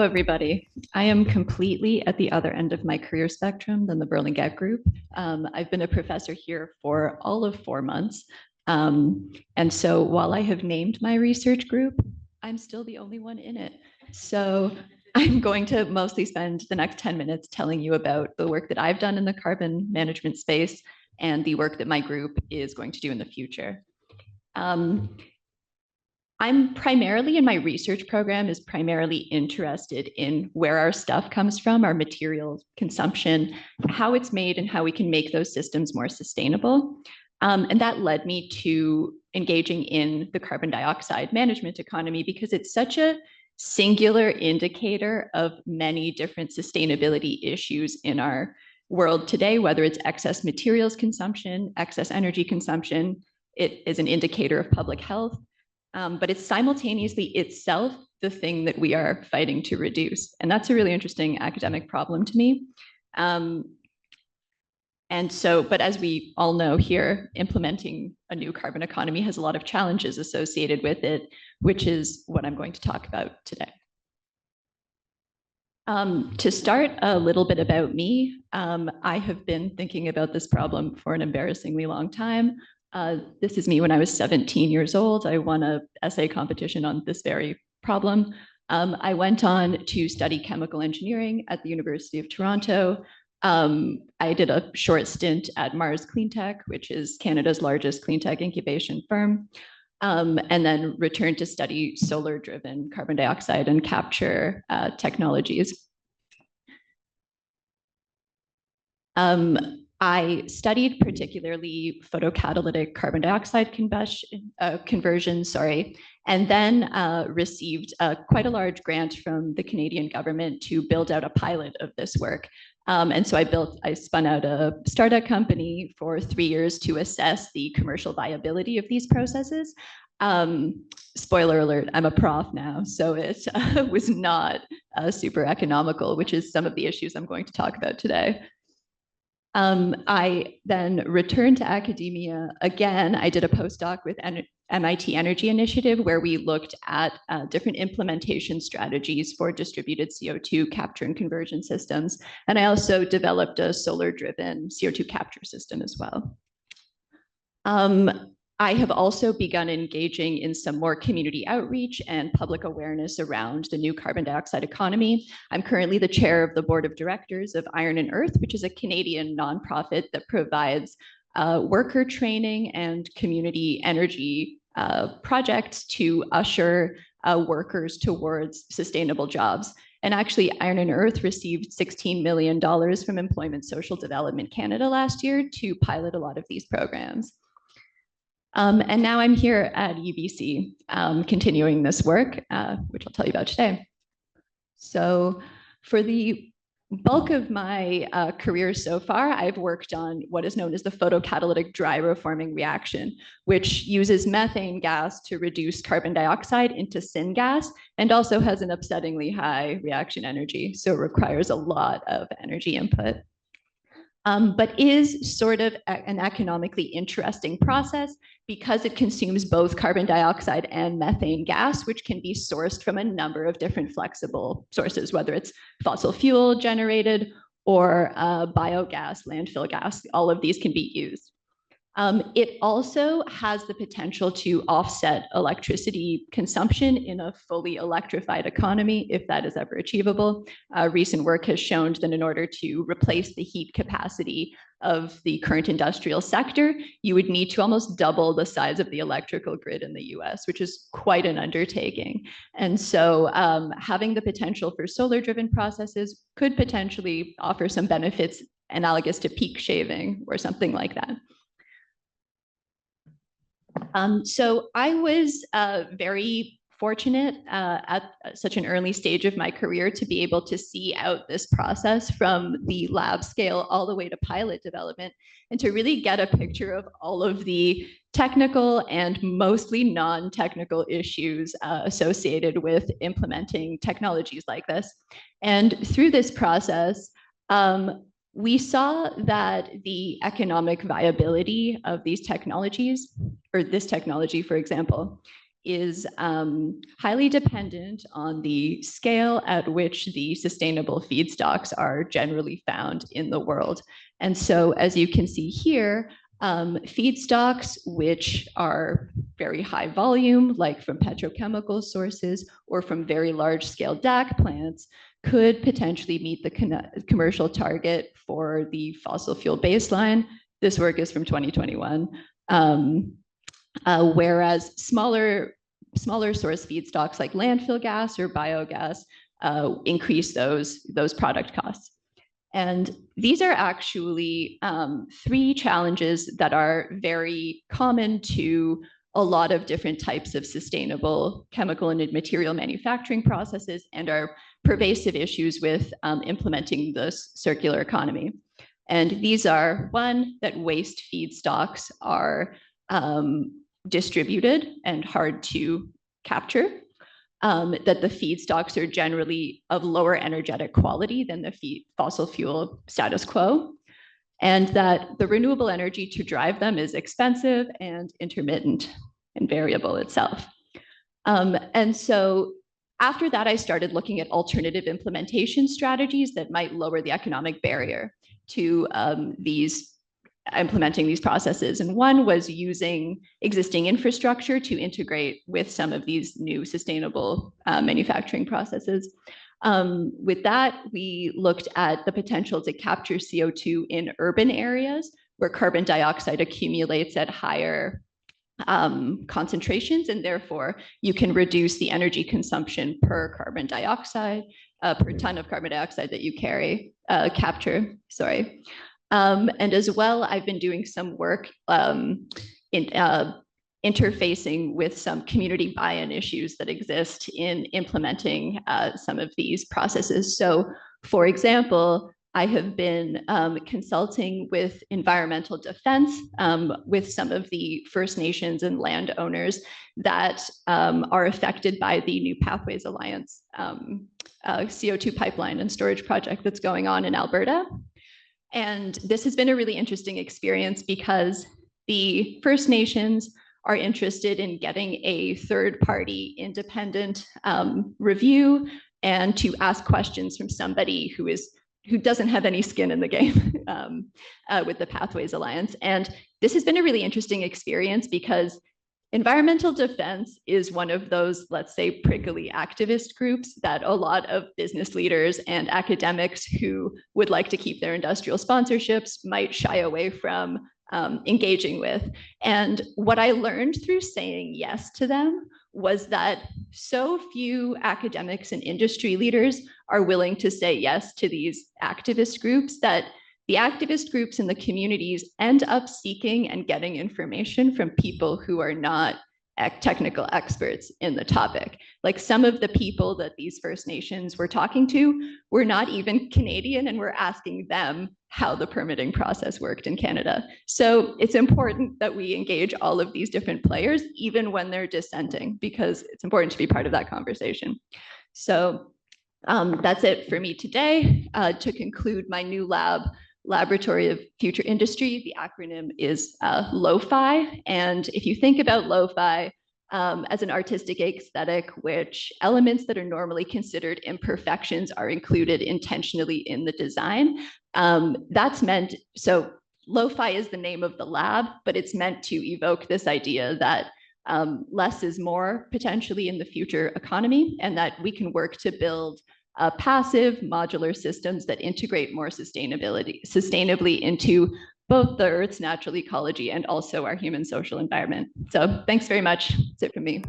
everybody. I am completely at the other end of my career spectrum than the Burlingame group. I've been a professor here for all of 4 months. And so while I have named my research group, I'm still the only one in it. So I'm going to mostly spend the next 10 minutes telling you about the work that I've done in the carbon management space and the work that my group is going to do in the future. I'm primarily in my research program is primarily interested in where our stuff comes from, our material consumption, how it's made and how we can make those systems more sustainable. And that led me to engaging in the carbon dioxide management economy because it's such a singular indicator of many different sustainability issues in our world today, whether it's excess materials consumption, excess energy consumption. It is an indicator of public health. But it's simultaneously itself the thing that we are fighting to reduce. And that's a really interesting academic problem to me. But as we all know here, implementing a new carbon economy has a lot of challenges associated with it, which is what I'm going to talk about today. To start, a little bit about me. I have been thinking about this problem for an embarrassingly long time. This is me when I was 17 years old. I won an essay competition on this very problem. I went on to study chemical engineering at the University of Toronto. I did a short stint at Mars Cleantech, which is Canada's largest cleantech incubation firm, and then returned to study solar-driven carbon dioxide and capture technologies. I studied particularly photocatalytic carbon dioxide conversion, and then received quite a large grant from the Canadian government to build out a pilot of this work. And so I spun out a startup company for 3 years to assess the commercial viability of these processes. Spoiler alert, I'm a prof now, so it was not super economical, which is some of the issues I'm going to talk about today. I then returned to academia again. I did a postdoc with MIT Energy Initiative where we looked at different implementation strategies for distributed CO2 capture and conversion systems. And I also developed a solar-driven CO2 capture system as well. I have also begun engaging in some more community outreach and public awareness around the new carbon dioxide economy. I'm currently the chair of the board of directors of Iron and Earth, which is a Canadian nonprofit that provides worker training and community energy projects to usher workers towards sustainable jobs. And actually, Iron and Earth received $16 million from Employment Social Development Canada last year to pilot a lot of these programs. And now I'm here at UBC, continuing this work, which I'll tell you about today. So for the bulk of my career so far, I've worked on what is known as the photocatalytic dry-reforming reaction, which uses methane gas to reduce carbon dioxide into syngas and also has an upsettingly high reaction energy. So it requires a lot of energy input. But is sort of an economically interesting process because it consumes both carbon dioxide and methane gas, which can be sourced from a number of different flexible sources, whether it's fossil fuel generated or biogas, landfill gas. All of these can be used. It also has the potential to offset electricity consumption in a fully electrified economy, if that is ever achievable. Recent work has shown that in order to replace the heat capacity of the current industrial sector, you would need to almost double the size of the electrical grid in the US, which is quite an undertaking. And so having the potential for solar-driven processes could potentially offer some benefits analogous to peak shaving or something like that. So I was very fortunate at such an early stage of my career to be able to see out this process from the lab scale all the way to pilot development and to really get a picture of all of the technical and mostly non-technical issues associated with implementing technologies like this. And through this process, we saw that the economic viability of these technologies, or this technology, for example, is highly dependent on the scale at which the sustainable feedstocks are generally found in the world. And so, as you can see here, feedstocks which are very high volume, like from petrochemical sources or from very large scale DAC plants, could potentially meet the commercial target for the fossil fuel baseline. This work is from 2021. Whereas smaller source feedstocks like landfill gas or biogas increase those product costs. And these are actually three challenges that are very common to a lot of different types of sustainable chemical and material manufacturing processes and are pervasive issues with implementing this circular economy. And these are, one, that waste feedstocks are distributed and hard to capture, that the feedstocks are generally of lower energetic quality than the fossil fuel status quo, and that the renewable energy to drive them is expensive and intermittent and variable itself. And so after that, I started looking at alternative implementation strategies that might lower the economic barrier to implementing these processes. And one was using existing infrastructure to integrate with some of these new sustainable manufacturing processes. With that, we looked at the potential to capture CO2 in urban areas where carbon dioxide accumulates at higher concentrations, and therefore you can reduce the energy consumption per carbon dioxide, per ton of carbon dioxide that you capture. And as well, I've been doing some work interfacing with some community buy-in issues that exist in implementing some of these processes. So, for example, I have been consulting with environmental defense with some of the First Nations and landowners that are affected by the New Pathways Alliance CO2 pipeline and storage project that's going on in Alberta. And this has been a really interesting experience because the First Nations are interested in getting a third-party independent review and to ask questions from somebody who doesn't have any skin in the game with the Pathways Alliance. And this has been a really interesting experience because environmental defense is one of those, let's say, prickly activist groups that a lot of business leaders and academics who would like to keep their industrial sponsorships might shy away from engaging with. And what I learned through saying yes to them was that so few academics and industry leaders are willing to say yes to these activist groups that the activist groups in the communities end up seeking and getting information from people who are not technical experts in the topic. Like some of the people that these First Nations were talking to were not even Canadian and were asking them how the permitting process worked in Canada. So it's important that we engage all of these different players, even when they're dissenting, because it's important to be part of that conversation. So that's it for me today. To conclude my new Laboratory of Future Industry, the acronym is LOFI. And if you think about LOFI as an artistic aesthetic, which elements that are normally considered imperfections are included intentionally in the design, that's meant, so LOFI is the name of the lab, but it's meant to evoke this idea that less is more potentially in the future economy, and that we can work to build passive modular systems that integrate more sustainably into both the Earth's natural ecology and also our human social environment. So thanks very much. That's it from me.